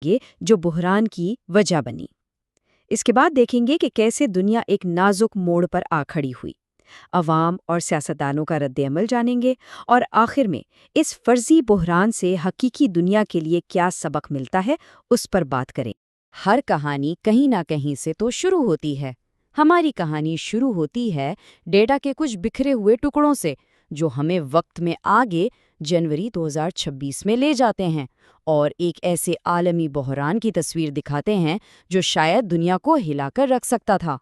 یہ جو بحران کی وجہ بنی۔ اس کے بعد دیکھیں گے کہ کیسے دنیا ایک نازک موڑ پر آ کھڑی ہوئی، عوام اور سیاستدانوں کا رد عمل جانیں گے، اور آخر میں اس فرضی بحران سے حقیقی دنیا کے لیے کیا سبق ملتا ہے اس پر بات کریں۔ ہر کہانی کہیں نہ کہیں سے تو شروع ہوتی ہے۔ ہماری کہانی شروع ہوتی ہے ڈیٹا کے کچھ بکھرے ہوئے ٹکڑوں سے، جو ہمیں وقت میں آگے جنوری 2026 میں لے جاتے ہیں اور ایک ایسے عالمی بحران کی تصویر دکھاتے ہیں جو شاید دنیا کو ہلا کر رکھ سکتا تھا۔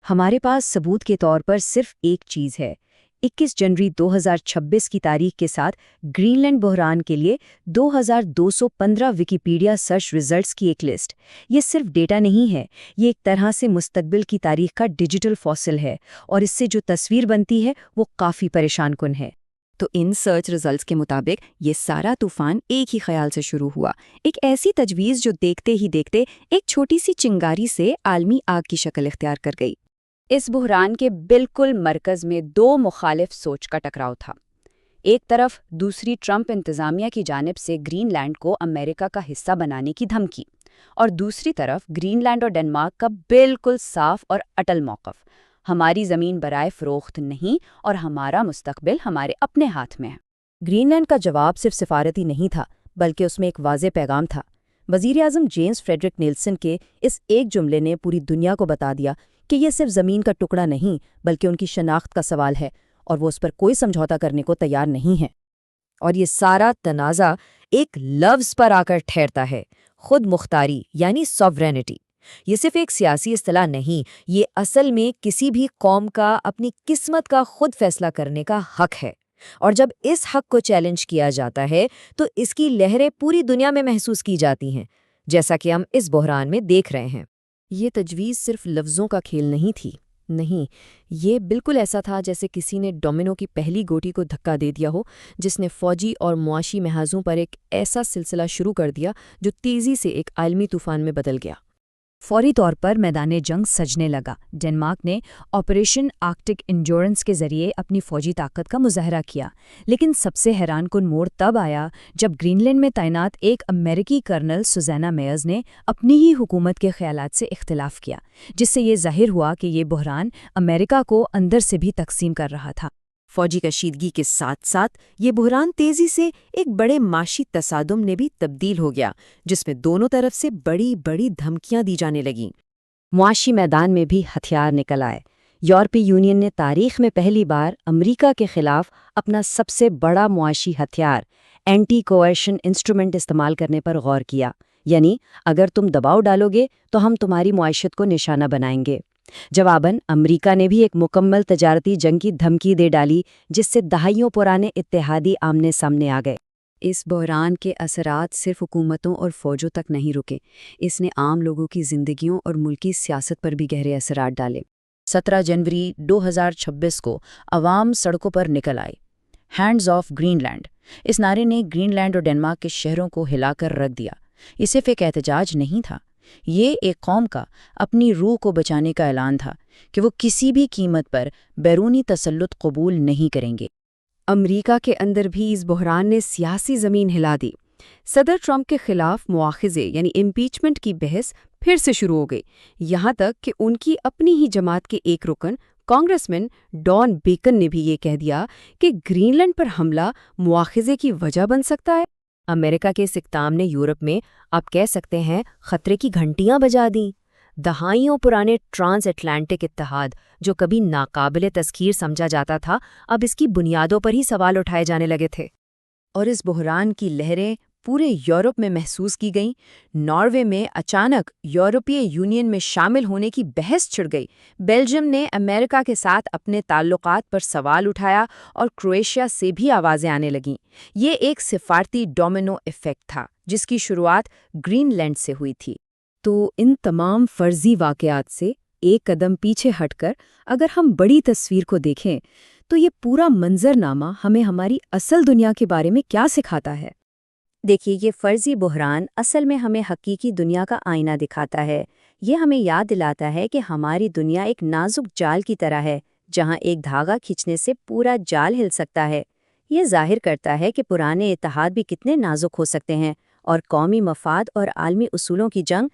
ہمارے پاس ثبوت کے طور پر صرف ایک چیز ہے، 21 جنوری 2026 کی تاریخ کے ساتھ گرین لینڈ بحران کے لیے 2215 ویکیپیڈیا سرچ ریزلٹس کی ایک لسٹ۔ یہ صرف ڈیٹا نہیں ہے، یہ ایک طرح سے مستقبل کی تاریخ کا ڈیجیٹل فوسل ہے، اور اس سے جو تصویر بنتی ہے وہ کافی پریشان کن ہے۔ تو ان سرچ ریزلٹس کے مطابق یہ سارا طوفان ایک ہی خیال سے شروع ہوا، ایک ایسی تجویز جو دیکھتے ہی دیکھتے ایک چھوٹی سی چنگاری سے عالمی آگ کی شکل اختیار کر گئی۔ اس بحران کے بالکل مرکز میں دو مخالف سوچ کا ٹکراؤ تھا۔ ایک طرف دوسری ٹرمپ انتظامیہ کی جانب سے گرین لینڈ کو امریکہ کا حصہ بنانے کی دھمکی، اور دوسری طرف گرین لینڈ اور ڈنمارک کا بالکل صاف اور اٹل موقف، ہماری زمین برائے فروخت نہیں اور ہمارا مستقبل ہمارے اپنے ہاتھ میں ہے۔ گرین لینڈ کا جواب صرف سفارتی نہیں تھا، بلکہ اس میں ایک واضح پیغام تھا۔ وزیر اعظم جیمز فریڈرک نیلسن کے اس ایک جملے نے پوری دنیا کو بتا دیا کہ یہ صرف زمین کا ٹکڑا نہیں بلکہ ان کی شناخت کا سوال ہے، اور وہ اس پر کوئی سمجھوتا کرنے کو تیار نہیں ہے۔ اور یہ سارا تنازع ایک لفظ پر آ کر ٹھہرتا ہے، خود مختاری یعنی سوورینٹی۔ یہ صرف ایک سیاسی اصطلاح نہیں، یہ اصل میں کسی بھی قوم کا اپنی قسمت کا خود فیصلہ کرنے کا حق ہے، اور جب اس حق کو چیلنج کیا جاتا ہے تو اس کی لہریں پوری دنیا میں محسوس کی جاتی ہیں، جیسا کہ ہم اس بحران میں دیکھ رہے ہیں۔ یہ تجویز صرف لفظوں کا کھیل نہیں تھی، نہیں، یہ بالکل ایسا تھا جیسے کسی نے ڈومینو کی پہلی گوٹی کو دھکا دے دیا ہو، جس نے فوجی اور معاشی محاذوں پر ایک ایسا سلسلہ شروع کر دیا جو تیزی سے ایک عالمی طوفان میں بدل گیا۔ فوری طور پر میدان جنگ سجنے لگا۔ ڈنمارک نے آپریشن آرکٹک انڈیورنس کے ذریعے اپنی فوجی طاقت کا مظاہرہ کیا، لیکن سب سے حیران کن موڑ تب آیا جب گرین لینڈ میں تعینات ایک امریکی کرنل سوزانا میئرز نے اپنی ہی حکومت کے خیالات سے اختلاف کیا، جس سے یہ ظاہر ہوا کہ یہ بحران امریکہ کو اندر سے بھی تقسیم کر رہا تھا۔ فوجی کشیدگی کے ساتھ ساتھ یہ بحران تیزی سے ایک بڑے معاشی تصادم نے بھی تبدیل ہو گیا، جس میں دونوں طرف سے بڑی بڑی دھمکیاں دی جانے لگیں۔ معاشی میدان میں بھی ہتھیار نکل آئے۔ یورپی یونین نے تاریخ میں پہلی بار امریکہ کے خلاف اپنا سب سے بڑا معاشی ہتھیار اینٹی کوئرشن انسٹرومنٹ استعمال کرنے پر غور کیا، یعنی اگر تم دباؤ ڈالو گے تو ہم تمہاری معیشت کو نشانہ بنائیں گے۔ جواباً امریکہ نے بھی ایک مکمل تجارتی جنگ کی دھمکی دے ڈالی، جس سے دہائیوں پرانے اتحادی آمنے سامنے آ گئے۔ اس بحران کے اثرات صرف حکومتوں اور فوجوں تک نہیں رکے، اس نے عام لوگوں کی زندگیوں اور ملکی سیاست پر بھی گہرے اثرات ڈالے۔ 17 جنوری 2026 کو عوام سڑکوں پر نکل آئے۔ ہینڈز آف گرین لینڈ، اس نعرے نے گرین لینڈ اور ڈنمارک کے شہروں کو ہلا کر رکھ دیا۔ یہ صرف ایک احتجاج نہیں تھا، یہ ایک قوم کا اپنی روح کو بچانے کا اعلان تھا کہ وہ کسی بھی قیمت پر بیرونی تسلط قبول نہیں کریں گے۔ امریکہ کے اندر بھی اس بحران نے سیاسی زمین ہلا دی۔ صدر ٹرمپ کے خلاف مواخذے یعنی امپیچمنٹ کی بحث پھر سے شروع ہو گئی، یہاں تک کہ ان کی اپنی ہی جماعت کے ایک رکن کانگریسمین ڈان بیکن نے بھی یہ کہہ دیا کہ گرین لینڈ پر حملہ مواخذے کی وجہ بن سکتا ہے۔ امریکہ کے اس اقدام نے یورپ میں آپ کہہ سکتے ہیں خطرے کی گھنٹیاں بجا دیں۔ دہائیوں پرانے ٹرانس اٹلانٹک اتحاد جو کبھی ناقابل تذکیر سمجھا جاتا تھا، اب اس کی بنیادوں پر ہی سوال اٹھائے جانے لگے تھے، اور اس بحران کی لہریں پورے یورپ میں محسوس کی گئیں۔ ناروے میں اچانک یورپی یونین میں شامل ہونے کی بحث چھڑ گئی، بیلجیم نے امریکہ کے ساتھ اپنے تعلقات پر سوال اٹھایا، اور کروشیا سے بھی آوازیں آنے لگیں۔ یہ ایک سفارتی ڈومینو ایفیکٹ تھا جس کی شروعات گرین لینڈ سے ہوئی تھی۔ تو ان تمام فرضی واقعات سے ایک قدم پیچھے ہٹ کر اگر ہم بڑی تصویر کو دیکھیں تو یہ پورا منظرنامہ ہمیں ہماری اصل دنیا کے بارے میں کیا سکھاتا ہے؟ دیکھیے، یہ فرضی بحران اصل میں ہمیں حقیقی دنیا کا آئینہ دکھاتا ہے۔ یہ ہمیں یاد دلاتا ہے کہ ہماری دنیا ایک نازک جال کی طرح ہے، جہاں ایک دھاگا کھینچنے سے پورا جال ہل سکتا ہے۔ یہ ظاہر کرتا ہے کہ پرانے اتحاد بھی کتنے نازک ہو سکتے ہیں، اور قومی مفاد اور عالمی اصولوں کی جنگ